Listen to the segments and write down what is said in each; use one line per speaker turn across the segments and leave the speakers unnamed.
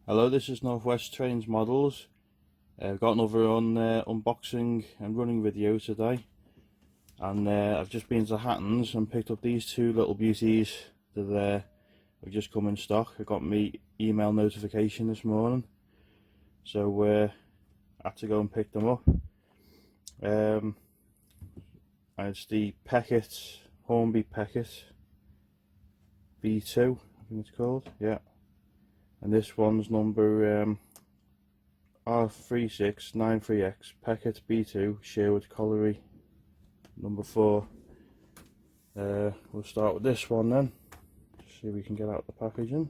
Hello, this is Northwest Trains Models. I've got another unboxing and running video today, and I've just been to Hattons and picked up these two little beauties that have just come in stock. I got me email notification this morning, so I had to go and pick them up. And it's the Peckett, Hornby Peckett B2, I think it's called, yeah. And this one's number R3693X Peckett B2 Sherwood colliery number 4. We'll start with this one then. See if we can get out the packaging.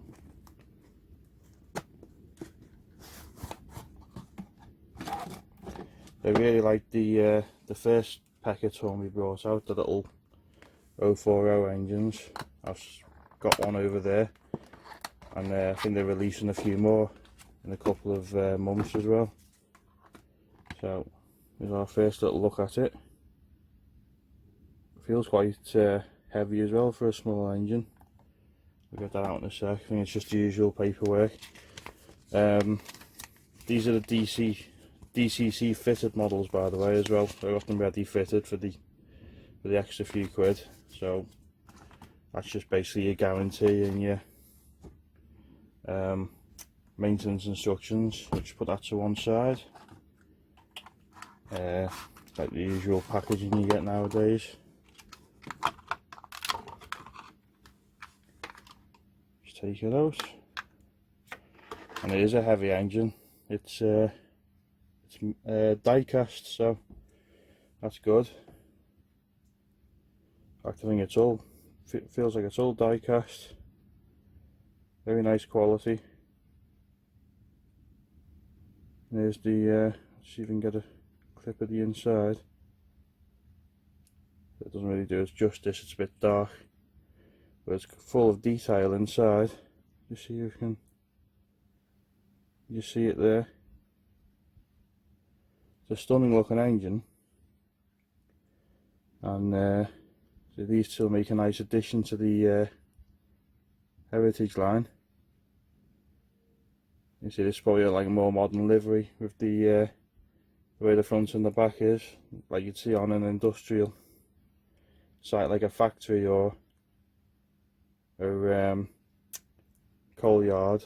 I really like the first Peckett Hornby brought out, the little 040 engines. I've got one over there, and I think they're releasing a few more in a couple of months as well. So here's our first little look at it. It feels quite heavy as well for a small engine. We'll get that out in a sec. I think it's just the usual paperwork. These are the DCC fitted models, by the way, as well. They're often ready fitted for the extra few quid. So that's just basically your guarantee and your maintenance instructions. I'll just put that to one side. Like the usual packaging you get nowadays. Just take it out, and it is a heavy engine. It's die cast, so that's good. In fact, I think it's all feels like it's all die cast. Very nice quality. And there's the let's see if we can get a clip of the inside. It doesn't really do it justice, it's a bit dark, but it's full of detail inside. Just see if you can see it there. It's a stunning looking engine, and so these two make a nice addition to the heritage line. You see, this is probably like a more modern livery with the way the front and the back is, like you'd see on an industrial site, like a factory or coal yard.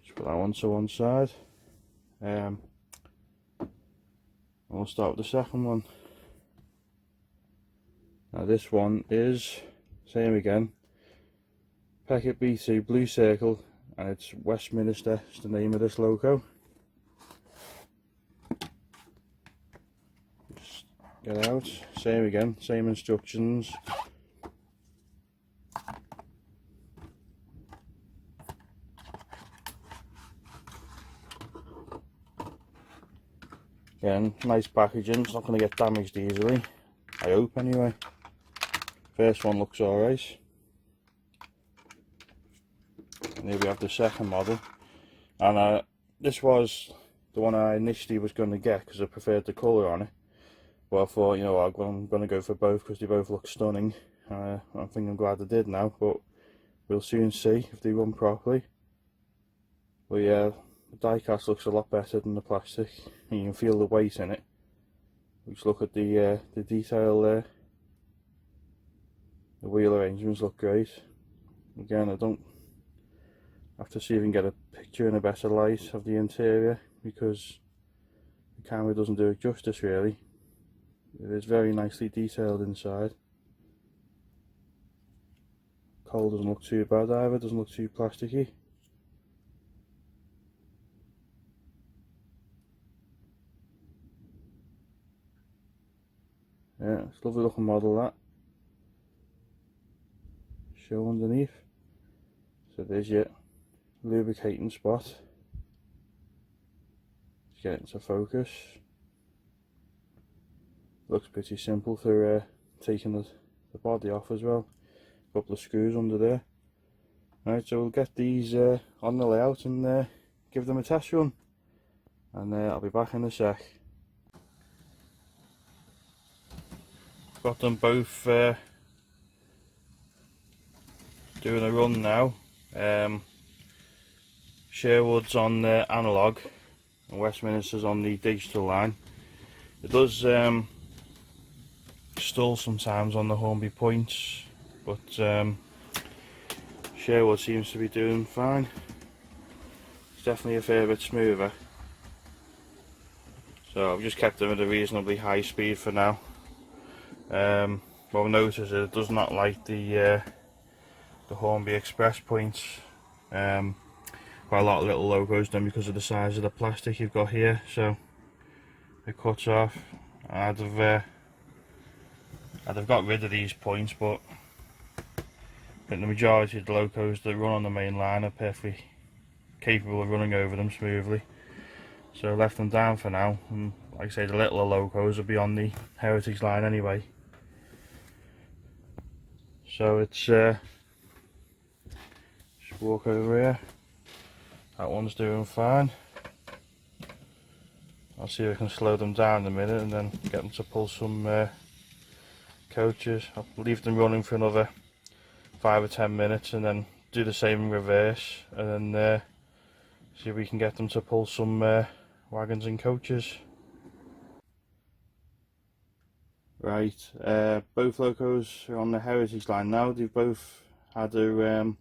Just put that one to one side. We'll start with the second one. Now this one is, same again, Peckett B2 Blue Circle, and it's Westminster is the name of this loco. Just get out, same again, same instructions. Again, nice packaging, it's not going to get damaged easily, I hope anyway. First one looks alright. And here we have the second model, and this was the one I initially was going to get because I preferred the colour on it. But I thought, you know, I'm going to go for both because they both look stunning. I think I'm glad I did now, but we'll soon see if they run properly. But yeah, the die cast looks a lot better than the plastic, and you can feel the weight in it. Just look at the detail there. The wheel arrangements look great. Again, I don't have to see if we can get a picture in a better light of the interior, because the camera doesn't do it justice really. It is very nicely detailed inside. Coal doesn't look too bad either, doesn't look too plasticky. Yeah, it's a lovely looking model, that. Show underneath. So there's your lubricating spot. Let's get it into focus. Looks pretty simple for taking the body off as well. A couple of screws under there. Right, so we'll get these on the layout and give them a test run. And I'll be back in a sec. Got them both doing a run now. Sherwood's on the analog and Westminster's on the digital line. It does stall sometimes on the Hornby points, but Sherwood seems to be doing fine. It's definitely a fair bit smoother. So I've just kept them at a reasonably high speed for now. What I've noticed is it does not like the Hornby Express points. Quite a lot of little locos done because of the size of the plastic you've got here, so it cuts off. I'd have got rid of these points, but I think the majority of the locos that run on the main line are perfectly capable of running over them smoothly. So I left them down for now, and like I say, the littler locos will be on the heritage line anyway. So it's just walk over here. That one's doing fine. I'll see if I can slow them down in a minute and then get them to pull some coaches. I'll leave them running for another 5 or 10 minutes and then do the same in reverse, and then see if we can get them to pull some wagons and coaches. Right, both locos are on the heritage line now. They've both had a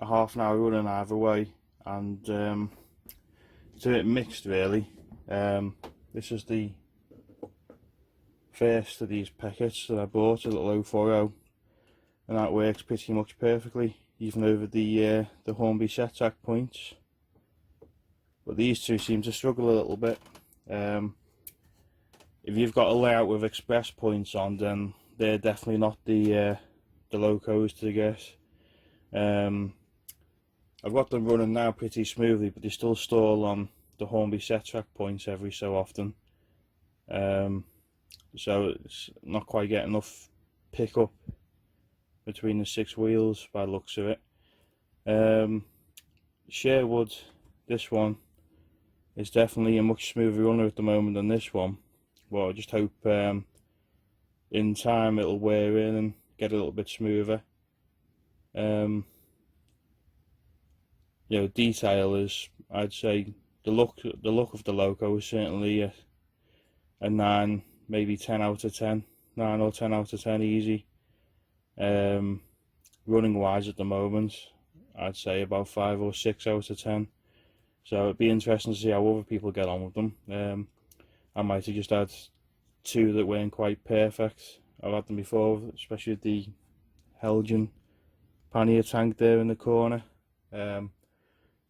half an hour running either way, and it's a bit mixed really. This is the first of these Pecketts that I bought, a little 040, and that works pretty much perfectly, even over the Hornby set track points. But these two seem to struggle a little bit. If you've got a layout with express points on, then they're definitely not the locos to guess. I've got them running now pretty smoothly, but they still stall on the Hornby set track points every so often. So it's not quite getting enough pickup between the 6 wheels by the looks of it. Sherwood, this one is definitely a much smoother runner at the moment than this one. Well, I just hope in time it'll wear in and get a little bit smoother. You know, detail is, I'd say, the look of the loco is certainly a 9, maybe 10 out of 10, 9 or 10 out of 10 easy. Running wise at the moment, I'd say about 5 or 6 out of 10. So it'd be interesting to see how other people get on with them. I might have just had 2 that weren't quite perfect. I've had them before, especially with the Helgen pannier tank there in the corner.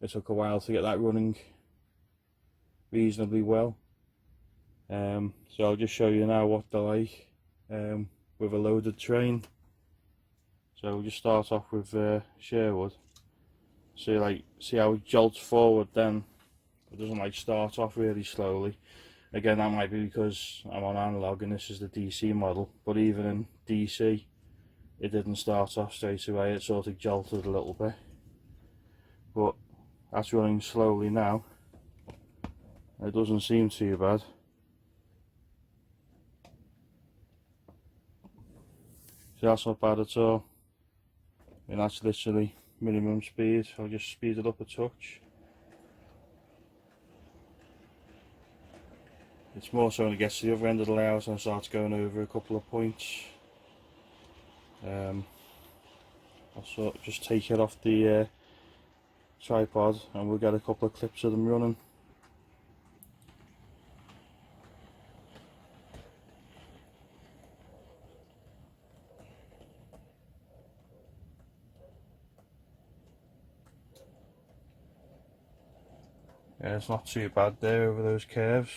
It took a while to get that running reasonably well. So I'll just show you now what they're like with a loaded train. So we'll just start off with Sherwood. See how it jolts forward then. It doesn't like start off really slowly. Again, that might be because I'm on analog and this is the DC model, but even in DC it didn't start off straight away, it sort of jolted a little bit. But that's running slowly now. It doesn't seem too bad. So that's not bad at all. I mean, that's literally minimum speed. I'll just speed it up a touch. It's more so when it gets to the other end of the layout and starts going over a couple of points. I'll sort of just take it off the tripod and we'll get a couple of clips of them running. Yeah, it's not too bad there over those curves.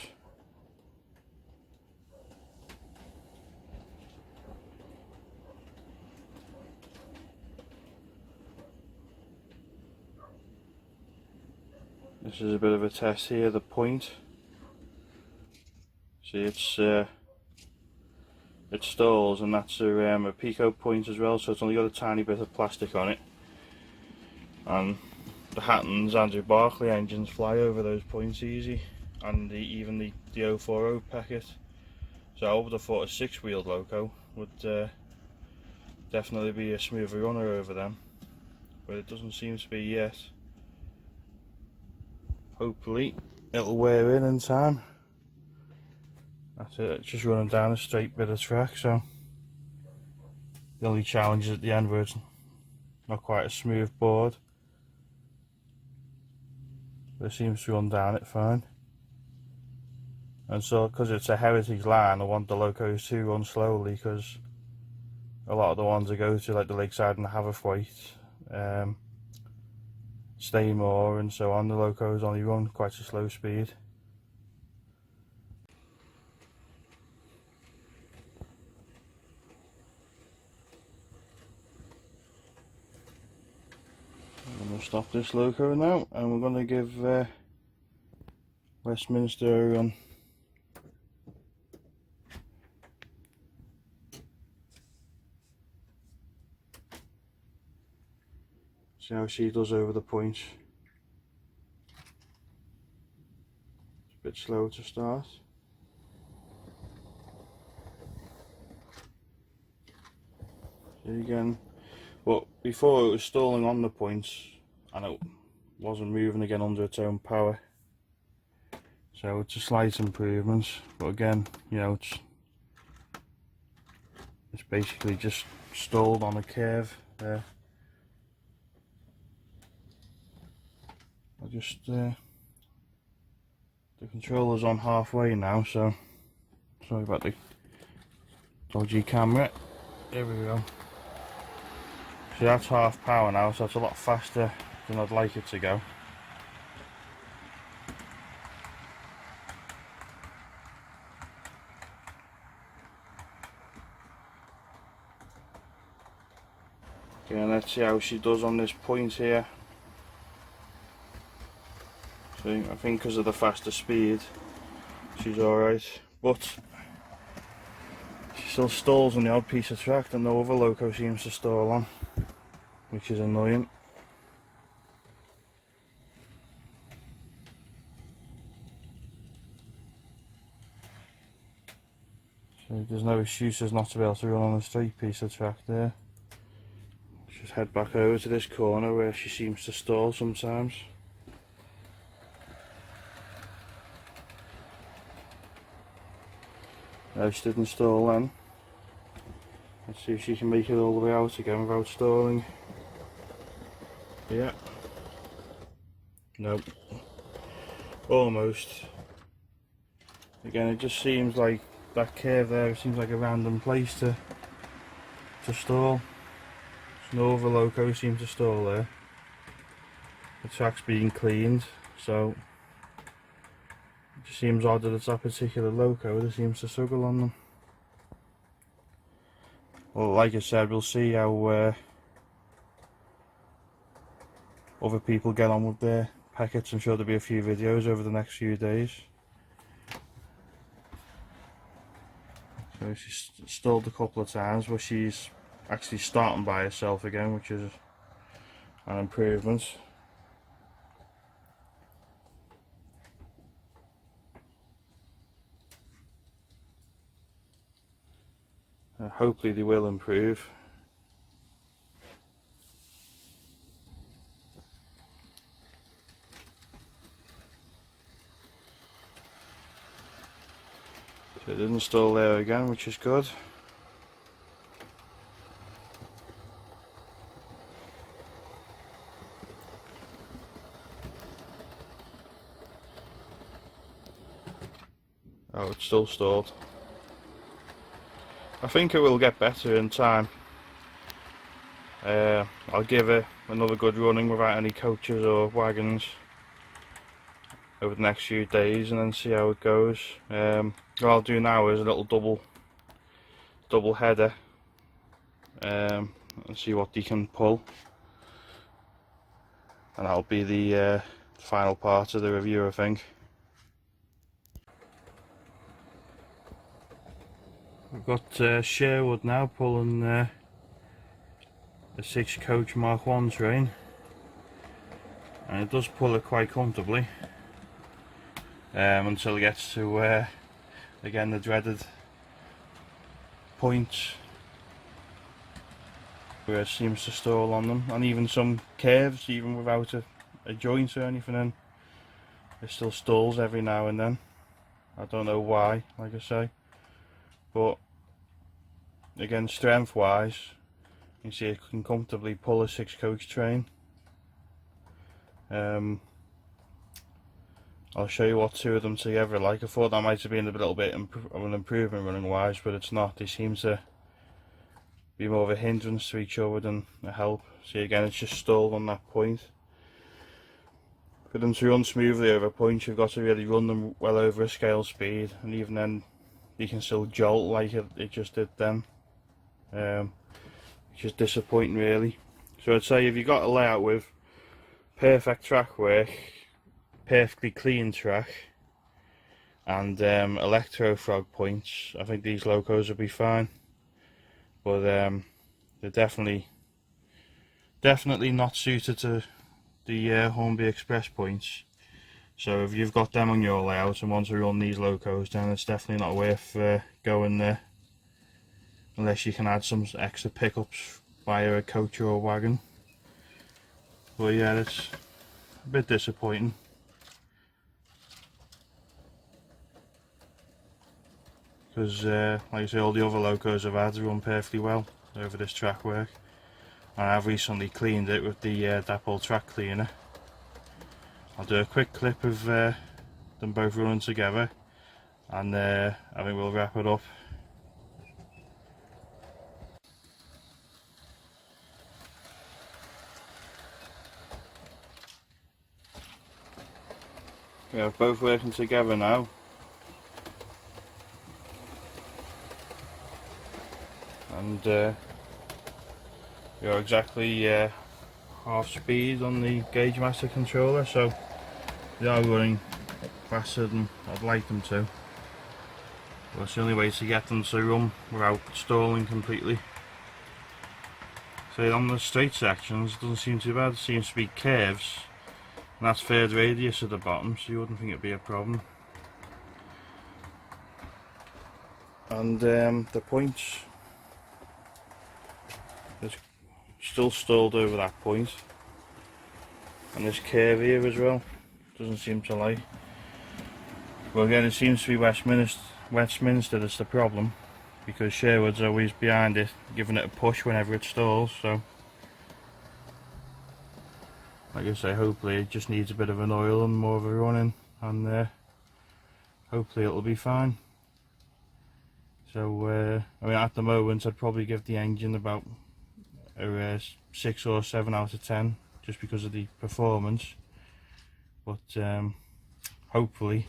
This is a bit of a test here, the point. See, it stalls, and that's a pico point as well, so it's only got a tiny bit of plastic on it. And the Hattons Andrew Barclay engines fly over those points easy, and even the 040 Peckett. So I would have thought a 6-wheeled loco would definitely be a smoother runner over them, but it doesn't seem to be yet. hopefully it'll wear in time. That's it, it's just running down a straight bit of track, so the only challenge is at the end where it's not quite a smooth board, but it seems to run down it fine. And so because it's a heritage line, I want the locos to run slowly, because a lot of the ones I go to, like the Lakeside and the Haverthwaite, Staymore and so on, the locos only run quite a slow speed. I'm going to stop this loco now, and we're going to give Westminster a run. See how she does over the point. It's a bit slow to start. See again. But before it was stalling on the points and it wasn't moving again under its own power. So it's a slight improvement, but again, you know, it's basically just stalled on a curve there. The controller's on halfway now, so sorry about the dodgy camera. There we go. So that's half power now, so that's a lot faster than I'd like it to go. Okay, let's see how she does on this point here. So I think because of the faster speed, she's alright, but she still stalls on the odd piece of track that no other loco seems to stall on, which is annoying. So there's no excuses not to be able to run on a straight piece of track there. Just head back over to this corner where she seems to stall sometimes. No, she didn't stall then. Let's see if she can make it all the way out again without stalling. Yeah. Nope. Almost. Again, it just seems like that curve there seems like a random place to stall. No other loco seems to stall there. The track's being cleaned, so it just seems odd that it's that particular loco that seems to struggle on them. Well, like I said, we'll see how other people get on with their Pecketts. I'm sure there'll be a few videos over the next few days. So she's stalled a couple of times, but she's actually starting by herself again, which is an improvement. Hopefully they will improve. So it didn't stall there again, which is good. Oh, it's still stalled. I think it will get better in time. I'll give it another good running without any coaches or wagons over the next few days and then see how it goes. What I'll do now is a little double header and see what they can pull, and that'll be the final part of the review, I think. We've got Sherwood now pulling a 6 coach Mark 1 train, and it does pull it quite comfortably until it gets to again the dreaded point where it seems to stall on them, and even some curves even without a joint or anything in. it still stalls every now and then. I don't know why, like I say, but again, strength wise, you can see it can comfortably pull a 6-coach train. I'll show you what 2 of them together are like. I thought that might have been a little bit of an improvement running wise, but it's not. They seem to be more of a hindrance to each other than a help. See, again, it's just stalled on that point. For them to run smoothly over points, you've got to really run them well over a scale speed, and even then you can still jolt like it just did then, which is disappointing really. So I'd say if you've got a layout with perfect track work, perfectly clean track, and electro frog points, I think these locos will be fine. But they're definitely not suited to the Hornby Express points. So if you've got them on your layout and want to run these locos, then it's definitely not worth going there, unless you can add some extra pickups via a coach or a wagon. But yeah, it's a bit disappointing. Because like I say, all the other locos I've had run perfectly well over this track work, and I've recently cleaned it with the Dapol track cleaner. I'll do a quick clip of them both running together, and I think we'll wrap it up. Yeah, both working together now. And you're exactly half speed on the Gauge Master controller, so they are running faster than I'd like them to. But it's the only way to get them to run without stalling completely. So on the straight sections, it doesn't seem too bad. It seems to be curves, and that's third radius at the bottom, so you wouldn't think it'd be a problem. And the points, it's still stalled over that point, and this curve here as well doesn't seem to like. Well, again, it seems to be Westminster that's the problem, because Sherwood's always behind it, giving it a push whenever it stalls. So like I say, hopefully it just needs a bit of an oil and more of a running, and hopefully it'll be fine. So I mean, at the moment I'd probably give the engine about a 6 or 7 out of 10, just because of the performance. But hopefully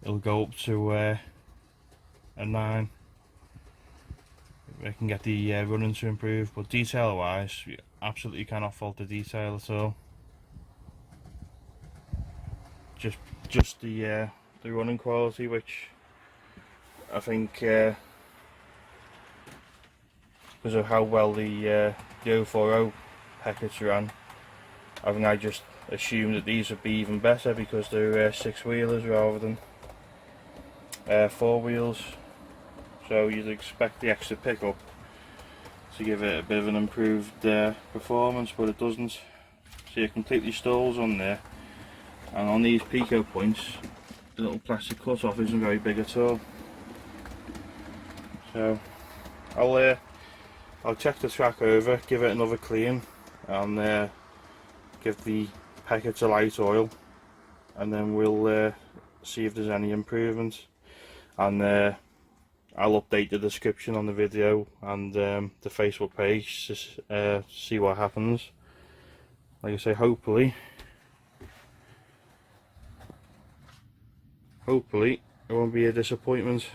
it'll go up to a 9. I can get the running to improve, but detail wise, you absolutely cannot fault the detail at all. Just the running quality, which I think because of how well the 040 Pecketts ran, I think I just assumed that these would be even better because they're 6-wheelers rather than 4 wheels. So you'd expect the extra pickup to give it a bit of an improved performance, but it doesn't. So it completely stalls on there, and on these pico points the little plastic cut off isn't very big at all. So I'll check the track over, give it another clean, and give the Pecketts a light oil, and then we'll see if there's any improvement. And I'll update the description on the video and the Facebook page to see what happens. Like I say, hopefully it won't be a disappointment,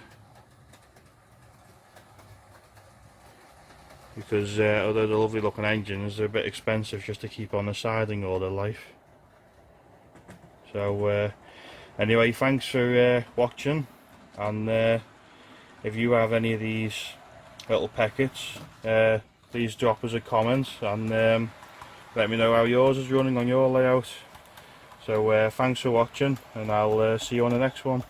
because although they're lovely looking engines, they're a bit expensive just to keep on the siding all their life. So anyway, thanks for watching, and if you have any of these little Pecketts, please drop us a comment and let me know how yours is running on your layout. So thanks for watching, and I'll see you on the next one.